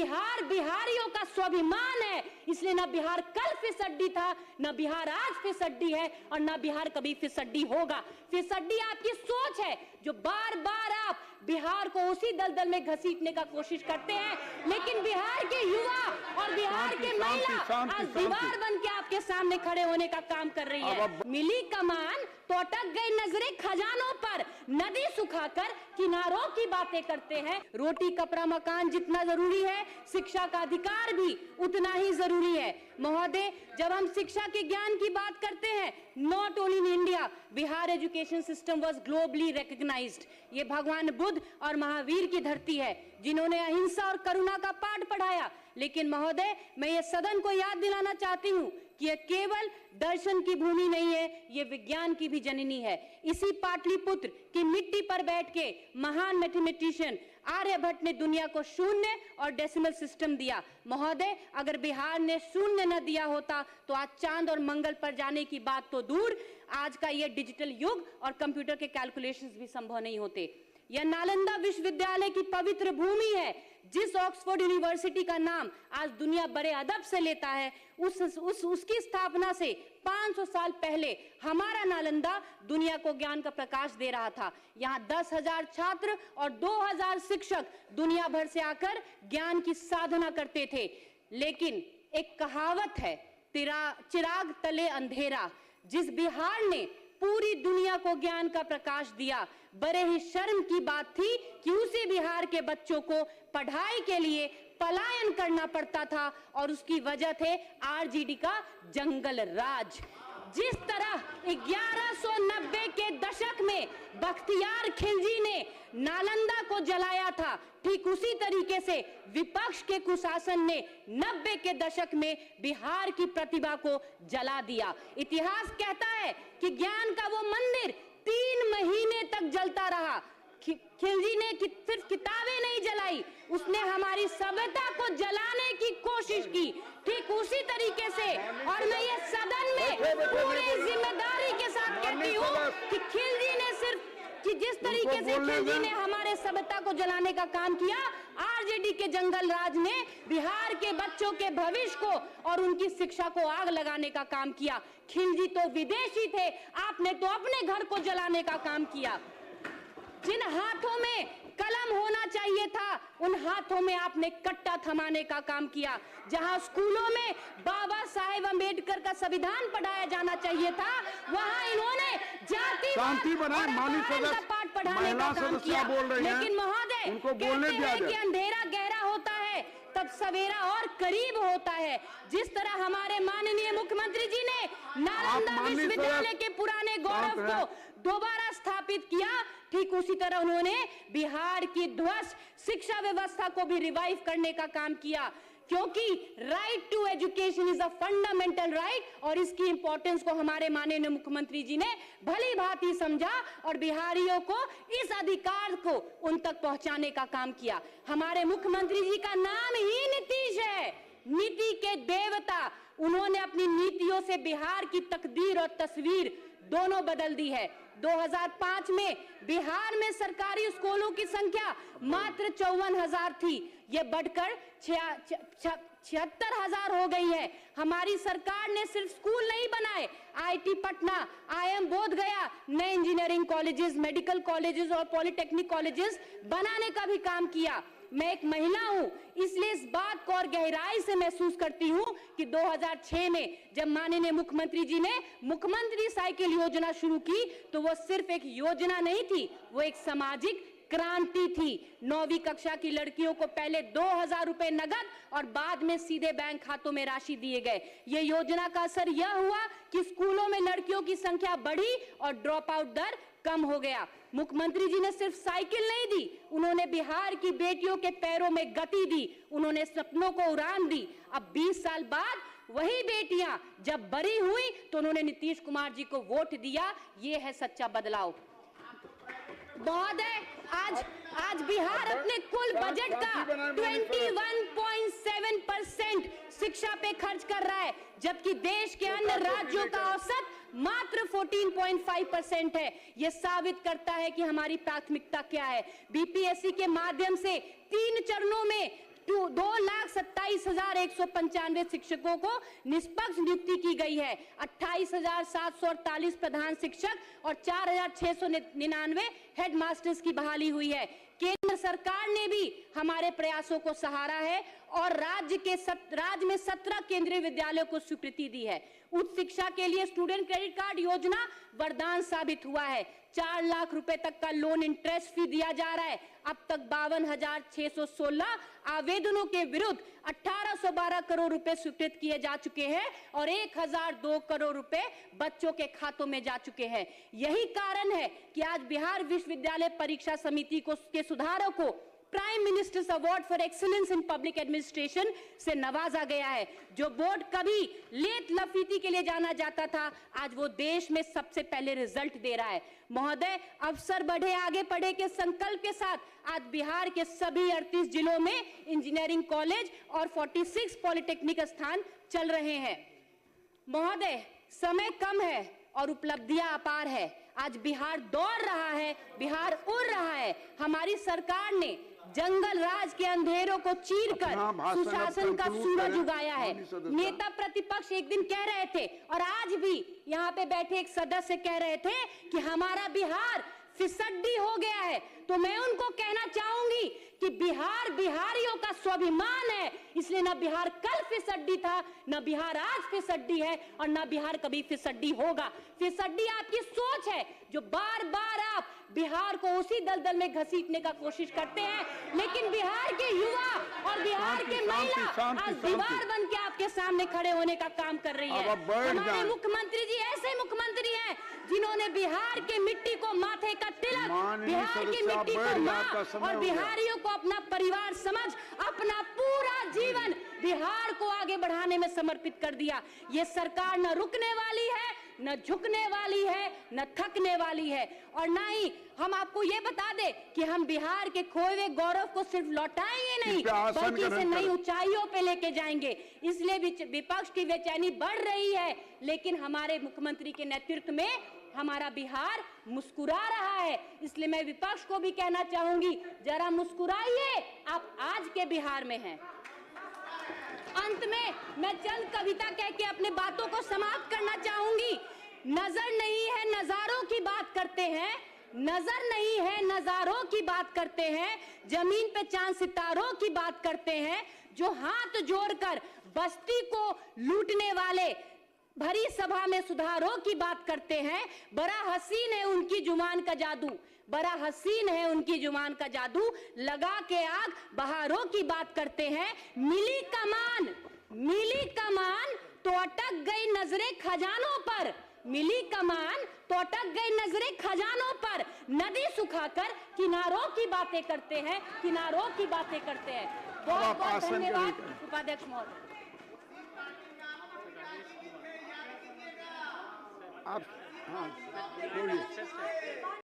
बिहार बिहारियों का स्वाभिमान है, इसलिए ना बिहार कल फिसड्डी था, ना बिहार आज फिसड्डी है, और ना बिहार कभी फिसड्डी होगा। फिसड्डी आपकी सोच है, जो बार बार आप बिहार को उसी दलदल में घसीटने का कोशिश करते हैं। लेकिन बिहार के युवा और बिहार के महिला आज दीवार बन के आपके सामने खड़े होने का काम कर रही है। मिली कमान तो अटक गई नजरें खजानों पर, नदी सुखाकर किनारों की बातें करते हैं। रोटी कपड़ा मकान जितना जरूरी है, शिक्षा का अधिकार भी उतना ही जरूरी है। महोदय, जब हम शिक्षा के ज्ञान की बात करते हैं, not only in India, Bihar education system was globally recognised. ये भगवान बुद्ध और महावीर की धरती है, जिन्होंने अहिंसा और करुणा का पाठ पढ़ाया। लेकिन महोदय, मैं ये सदन को याद दिलाना चाहती हूँ कि यह केवल दर्शन की भूमि नहीं है, ये विज्ञान की भी जननी है। इसी पाटलिपुत्र की मिट्टी पर बैठ के महान मैथमेटिशियन आर्यभट्ट ने दुनिया को शून्य और डेसिमल सिस्टम दिया। महोदय, अगर बिहार ने शून्य न दिया होता तो आज चांद और मंगल पर जाने की बात तो दूर, आज का ये डिजिटल युग और कंप्यूटर के कैलकुलेशंस भी संभव नहीं होते। यह नालंदा विश्वविद्यालय की पवित्र भूमि है, जिस ऑक्सफोर्ड यूनिवर्सिटी का नाम आज दुनिया बड़े अदब से लेता है। उसकी स्थापना से 500 साल पहले हमारा नालंदा दुनिया को ज्ञान का प्रकाश दे रहा था। यहाँ 10,000 छात्र और 2,000 शिक्षक दुनिया भर से आकर ज्ञान की साधना करते थे। लेकिन एक कहावत है, चिराग तले अंधेरा। जिस बिहार ने पूरी दुनिया को ज्ञान का प्रकाश दिया, बड़े ही शर्म की बात थी कि उसी बिहार के बच्चों को पढ़ाई के लिए पलायन करना पड़ता था, और उसकी वजह थे आरजेडी का जंगल राज। जिस तरह 1190 के दशक में बख्तियार खिलजी ने नालंदा को जलाया था, ठीक उसी तरीके से विपक्ष के कुशासन ने 90 के दशक में बिहार की प्रतिभा को जला दिया। इतिहास कहता है कि ज्ञान का वो मंदिर 3 महीने तक जलता रहा। खिलजी ने सिर्फ किताबें नहीं जलाई, उसने हमारी सभ्यता को जलाने की कोशिश की। ठीक उसी तरीके से, और मैं ये सदन में पूरी जिम्मेदारी के साथ कहती हूँ कि खिलजी ने सिर्फ कि जिस तरीके से खिलजी ने हमारे सभ्यता को जलाने का काम किया, आरजेडी के जंगल राज ने बिहार के बच्चों के भविष्य को और उनकी शिक्षा को आग लगाने का काम किया। खिलजी तो विदेशी थे, आपने तो अपने घर को जलाने का काम किया। जिन हाथों में कलम होना चाहिए था, उन हाथों में आपने कट्टा थमाने का काम किया। जहां स्कूलों में बाबा साहेब अम्बेडकर का संविधान पढ़ाया जाना चाहिए था, वहां इन्होंने जातिवाद का पाठ पढ़ाने का काम किया। लेकिन महोदय, कहते हैं कि अंधेरा गहरा होता है तब सवेरा और करीब होता है। जिस तरह हमारे माननीय मुख्यमंत्री जी ने नालंदा विश्वविद्यालय के पुराने गौरव को दोबारा स्थापित किया, ठीक उसी तरह उन्होंने बिहार की ध्वस्त शिक्षा व्यवस्था को भी रिवाइव करने का काम किया। क्योंकि right to education is a fundamental right, और इसकी इंपॉर्टेंस को हमारे माननीय मुख्यमंत्री जी ने भली भांति समझा और बिहारियों को इस अधिकार को उन तक पहुंचाने का काम किया। हमारे मुख्यमंत्री जी का नाम ही नीतीश है, नीति के देवता। उन्होंने अपनी नीतियों से बिहार की तकदीर और तस्वीर दोनों बदल दी है। 2005 में बिहार में सरकारी स्कूलों की संख्या मात्र 54,000 थी, यह बढ़कर 76,000 हो गई है। हमारी सरकार ने सिर्फ स्कूल नहीं बनाए, आईटी पटना, आईएम बोध गया, नए इंजीनियरिंग कॉलेजेस, मेडिकल कॉलेजेस और पॉलिटेक्निक कॉलेजेस बनाने का भी काम किया। मैं एक महिला हूं, इसलिए इस बात को और गहराई से महसूस करती हूं कि 2006 में जब माननीय मुख्यमंत्री जी ने मुख्यमंत्री साइकिल योजना शुरू की, तो वो सिर्फ एक योजना नहीं थी, वो एक सामाजिक क्रांति थी। 9वीं कक्षा की लड़कियों को पहले 2,000 रुपए नगद और बाद में सीधे बैंक खातों में राशि दिए गए। ये योजना का असर यह हुआ कि स्कूलों में लड़कियों की संख्या बढ़ी और ड्रॉप आउट दर कम हो गया। मुख्यमंत्री जी ने सिर्फ साइकिल नहीं दी, उन्होंने बिहार की बेटियों के पैरों में गति दी, उन्होंने सपनों को उड़ान दी। अब 20 साल बाद वही बेटियां जब बड़ी हुई तो उन्होंने नीतीश कुमार जी को वोट दिया। ये है सच्चा बदलाव। महोदय, आज बिहार अपने कुल बजट का 21.7% शिक्षा पे खर्च कर रहा है, जबकि देश के अन्य राज्यों का औसत मात्र 14.5% है। यह साबित करता है कि हमारी प्राथमिकता क्या है। बीपीएससी के माध्यम से 3 चरणों में 2 लाख 28,195 शिक्षकों को निष्पक्ष नियुक्ति की गई है। 28,748 प्रधान शिक्षक और 4,699 हेड मास्टर्स की बहाली हुई है। केंद्र सरकार ने भी हमारे प्रयासों को सहारा है और राज्य में 17 केंद्रीय विद्यालयों को स्वीकृति दी है। उच्च शिक्षा के लिए स्टूडेंट क्रेडिट कार्ड योजना वरदान साबित हुआ है। 4 लाख रुपए तक का लोन इंटरेस्ट फी दिया जा रहा है। अब तक 52,616 आवेदनों के विरुद्ध 1,812 करोड़ रुपए स्वीकृत किए जा चुके हैं और 1,002 करोड़ रुपए बच्चों के खातों में जा चुके हैं। यही कारण है कि आज बिहार विश्वविद्यालय परीक्षा समिति के सुधारों को prime ministers award for excellence in public administration से नवाजा गया है। जो बोर्ड कभी लेत लफीती के लिए जाना जाता था, आज वो देश में सबसे पहले रिजल्ट दे रहा है। महोदय, अवसर बढ़े आगे बढ़े के संकल्प के साथ आज बिहार के सभी 38 जिलों में इंजीनियरिंग कॉलेज और 46 पॉलिटेक्निक स्थान चल रहे हैं। महोदय, समय कम है और उपलब्धियां अपार है। आज बिहार दौड़ रहा है, बिहार उड़ रहा है। हमारी सरकार ने जंगल राज के अंधेरों को चीरकर सुशासन का सूरज उगाया है। नेता प्रतिपक्ष एक दिन कह रहे थे और आज भी यहाँ पे बैठे एक सदस्य कह रहे थे कि हमारा बिहार फिसड्डी हो गया है। तो मैं उनको कहना चाहूंगी कि बिहार बिहारियों का स्वाभिमान है, इसलिए ना बिहार कल फिसड्डी था, ना बिहार आज फिसड्डी है और ना बिहार कभी फिसड्डी होगा। फिसड्डी आपकी सोच है जो बार बार आप बिहार को उसी दलदल में घसीटने का कोशिश करते हैं, लेकिन बिहार के युवा और बिहार के महिला आज दीवार बन के आपके सामने खड़े होने का काम कर रही है। हमारे मुख्यमंत्री जी ऐसे मुख्यमंत्री हैं जिन्होंने बिहार के मिट्टी को माथे का तिलक, बिहार की मिट्टी को मां और बिहारियों को अपना परिवार समझ अपना पूरा जीवन बिहार को आगे बढ़ाने में समर्पित कर दिया। ये सरकार न रुकने वाली है, न झुकने वाली है, न थकने वाली है और न ही हम आपको ये बता दे कि हम बिहार के खोए हुए गौरव को सिर्फ लौटाएंगे नहीं बल्कि इसे नई ऊंचाइयों पे लेके जाएंगे। इसलिए विपक्ष की बेचैनी बढ़ रही है, लेकिन हमारे मुख्यमंत्री के नेतृत्व में हमारा बिहार मुस्कुरा रहा है। इसलिए मैं विपक्ष को भी कहना चाहूंगी, जरा मुस्कुराइए, आप आज के बिहार में हैं। अंत में मैं चंद कविता कह के अपने बातों को समाप्त करना चाहूंगी। नजर नहीं है नजारों की बात करते हैं, नजर नहीं है नजारों की बात करते हैं, जमीन पे चांद सितारों की बात करते हैं, जो हाथ जोड़कर बस्ती को लूटने वाले भरी सभा में सुधारों की बात करते हैं। बड़ा हसीन है उनकी जुबान का जादू, बड़ा हसीन है उनकी जुबान का जादू, लगा के आग बहारों की बात करते हैं। मिली कमान तो अटक गई नजरें खजानों पर, मिली कमान तो अटक गई नजरें खजानों पर, नदी सुखाकर किनारों की बातें करते हैं, किनारों की बातें करते हैं। बहुत बहुत धन्यवाद उपाध्यक्ष महोदय। आप हाँ बोलिए।